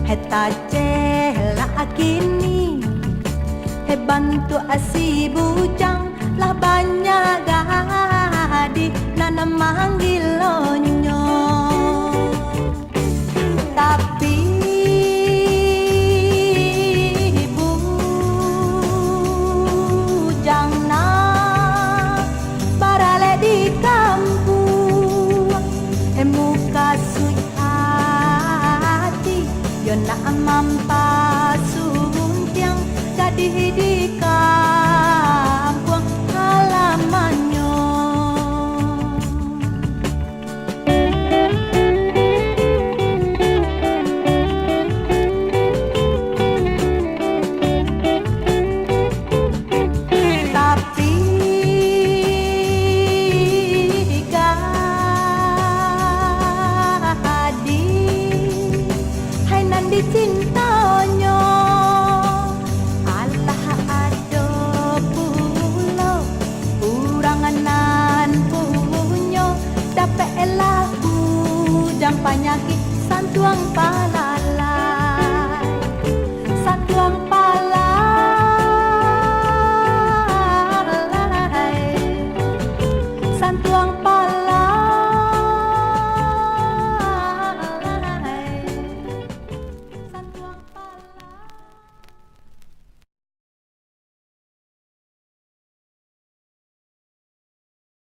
Heta cela kini he bantu asi bujang lah banyak gadi nana manggil lonyo tapi bujang na barale di kampung he muka sui hati yo na mampa suntiang gadi di kampung halamannya tapi gadi hai nan dicintanya Allah ada pulau uranganan punyo dapat elah bujang penyakit santuang pala